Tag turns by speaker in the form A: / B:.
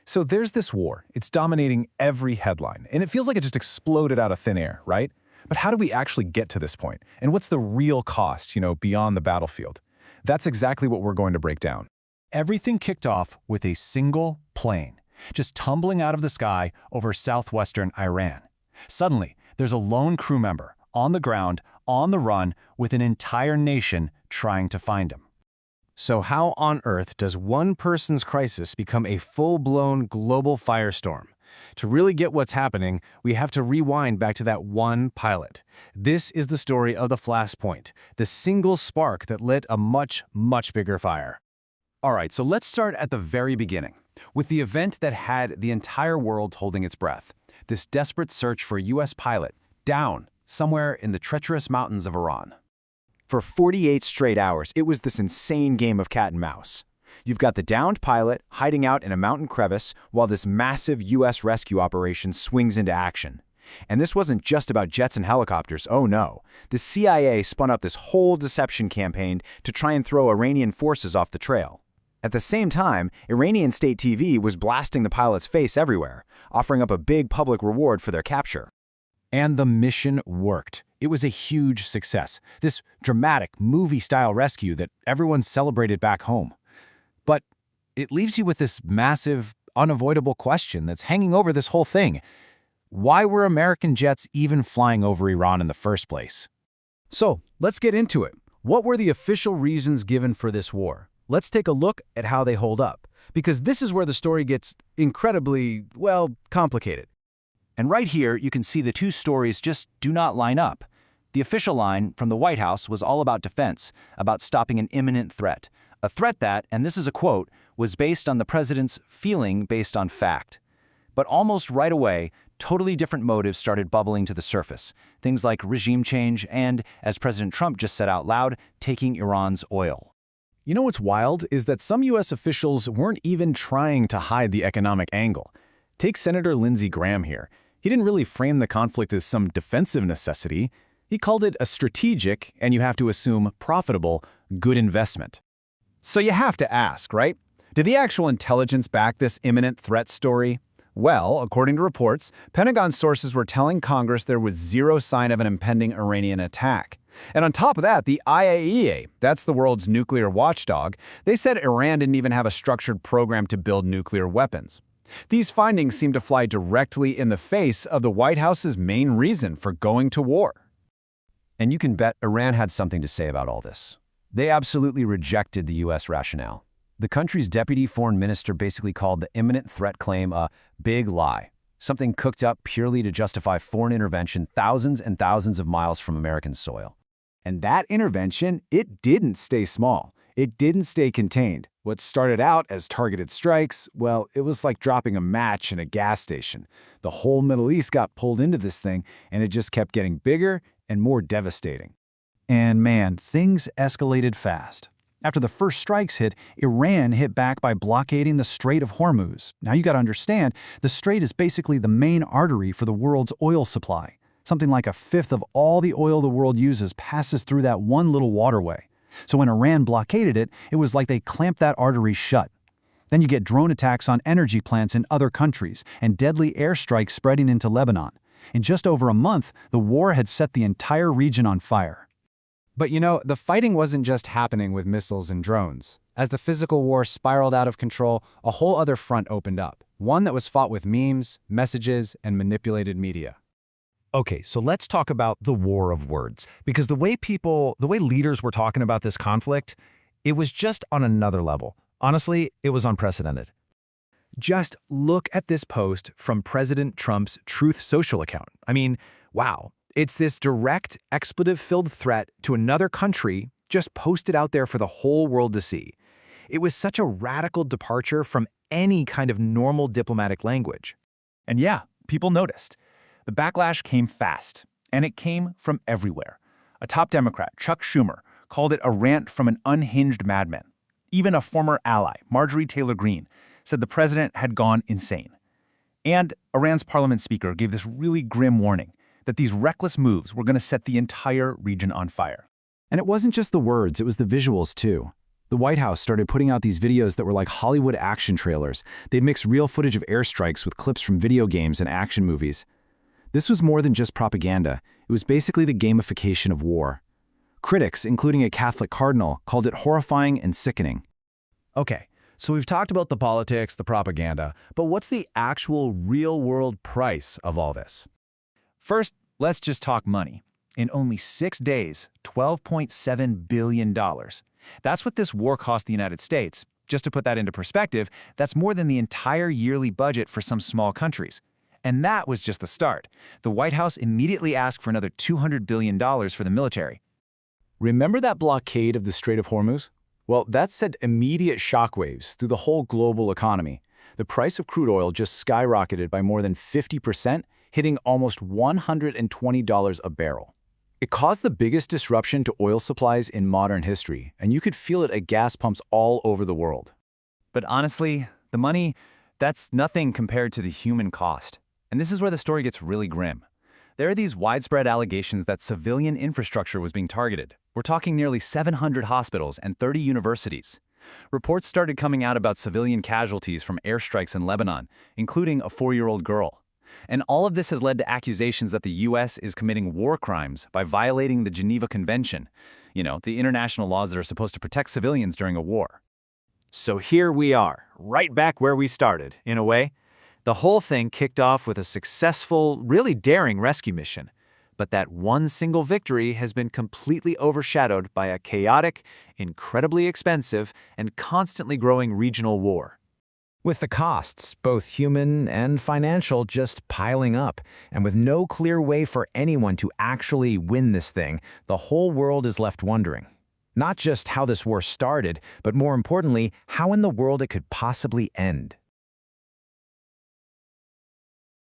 A: So there's this war. It's dominating every headline, and it feels like it just exploded out of thin air, right? But how do we actually get to this point? And what's the real cost, beyond the battlefield? That's exactly what we're going to break down.
B: Everything kicked off with a single plane, just tumbling out of the sky over southwestern Iran. Suddenly, there's a lone crew member on the ground, on the run, with an entire nation trying to find him.
C: So how on earth does one person's crisis become a full-blown global firestorm? To really get what's happening, we have to rewind back to that one pilot. This is the story of the flashpoint, the single spark that lit a much, much bigger fire.
B: All right, so let's start at the very beginning, with the event that had the entire world holding its breath. This desperate search for a U.S. pilot down somewhere in the treacherous mountains of Iran.
D: For 48 straight hours, it was this insane game of cat and mouse. You've got the downed pilot hiding out in a mountain crevice while this massive U.S. rescue operation swings into action. And this wasn't just about jets and helicopters, oh no. The CIA spun up this whole deception campaign to try and throw Iranian forces off the trail. At the same time, Iranian state TV was blasting the pilot's face everywhere, offering up a big public reward for their capture.
B: And the mission worked. It was a huge success, this dramatic, movie-style rescue that everyone celebrated back home. But it leaves you with this massive, unavoidable question that's hanging over this whole thing. Why were American jets even flying over Iran in the first place?
C: So, let's get into it. What were the official reasons given for this war? Let's take a look at how they hold up, because this is where the story gets incredibly, complicated.
B: And right here, you can see the two stories just do not line up. The official line from the White House was all about defense, about stopping an imminent threat. A threat that, and this is a quote, was based on the president's feeling based on fact. But almost right away, totally different motives started bubbling to the surface. Things like regime change and, as President Trump just said out loud, taking Iran's oil.
A: You know what's wild is that some U.S. officials weren't even trying to hide the economic angle. Take Senator Lindsey Graham here. He didn't really frame the conflict as some defensive necessity. He called it a strategic, and you have to assume profitable, good investment. So you have to ask, right? Did the actual intelligence back this imminent threat story? Well, according to reports, Pentagon sources were telling Congress there was zero sign of an impending Iranian attack. And on top of that, the IAEA, that's the world's nuclear watchdog, they said Iran didn't even have a structured program to build nuclear weapons. These findings seem to fly directly in the face of the White House's main reason for going to war.
B: And you can bet Iran had something to say about all this. They absolutely rejected the U.S. rationale. The country's deputy foreign minister basically called the imminent threat claim a big lie, something cooked up purely to justify foreign intervention thousands and thousands of miles from American soil.
D: And that intervention, it didn't stay small. It didn't stay contained. What started out as targeted strikes, well, it was like dropping a match in a gas station. The whole Middle East got pulled into this thing, and it just kept getting bigger and more devastating.
B: And man, things escalated fast. After the first strikes hit, Iran hit back by blockading the Strait of Hormuz. Now you got to understand, the strait is basically the main artery for the world's oil supply. Something like a fifth of all the oil the world uses passes through that one little waterway. So when Iran blockaded it, it was like they clamped that artery shut. Then you get drone attacks on energy plants in other countries and deadly airstrikes spreading into Lebanon. In just over a month, the war had set the entire region on fire.
C: But the fighting wasn't just happening with missiles and drones. As the physical war spiraled out of control, a whole other front opened up. One that was fought with memes, messages, and manipulated media.
B: Okay, so let's talk about the war of words, because the way leaders were talking about this conflict, it was just on another level. Honestly, it was unprecedented. Just look at this post from President Trump's Truth Social account. I mean, wow. It's this direct, expletive-filled threat to another country just posted out there for the whole world to see. It was such a radical departure from any kind of normal diplomatic language. And yeah, people noticed. The backlash came fast, and it came from everywhere. A top Democrat, Chuck Schumer, called it a rant from an unhinged madman. Even a former ally, Marjorie Taylor Greene, said the president had gone insane. And Iran's parliament speaker gave this really grim warning that these reckless moves were going to set the entire region on fire.
D: And it wasn't just the words, it was the visuals too. The White House started putting out these videos that were like Hollywood action trailers. They'd mix real footage of airstrikes with clips from video games and action movies. This was more than just propaganda. It was basically the gamification of war. Critics, including a Catholic cardinal, called it horrifying and sickening.
A: Okay, so we've talked about the politics, the propaganda, but what's the actual real-world price of all this? First, let's just talk money. In only 6 days, $12.7 billion. That's what this war cost the United States. Just to put that into perspective, that's more than the entire yearly budget for some small countries. And that was just the start. The White House immediately asked for another $200 billion for the military.
D: Remember that blockade of the Strait of Hormuz? Well, that sent immediate shockwaves through the whole global economy. The price of crude oil just skyrocketed by more than 50%, hitting almost $120 a barrel. It caused the biggest disruption to oil supplies in modern history, and you could feel it at gas pumps all over the world.
A: But honestly, the money, that's nothing compared to the human cost. And this is where the story gets really grim. There are these widespread allegations that civilian infrastructure was being targeted. We're talking nearly 700 hospitals and 30 universities. Reports started coming out about civilian casualties from airstrikes in Lebanon, including a 4-year-old girl. And all of this has led to accusations that the U.S. is committing war crimes by violating the Geneva Convention, the international laws that are supposed to protect civilians during a war.
B: So here we are, right back where we started, in a way. The whole thing kicked off with a successful, really daring rescue mission. But that one single victory has been completely overshadowed by a chaotic, incredibly expensive, and constantly growing regional war. With the costs, both human and financial, just piling up, and with no clear way for anyone to actually win this thing, the whole world is left wondering. Not just how this war started, but more importantly, how in the world it could possibly end.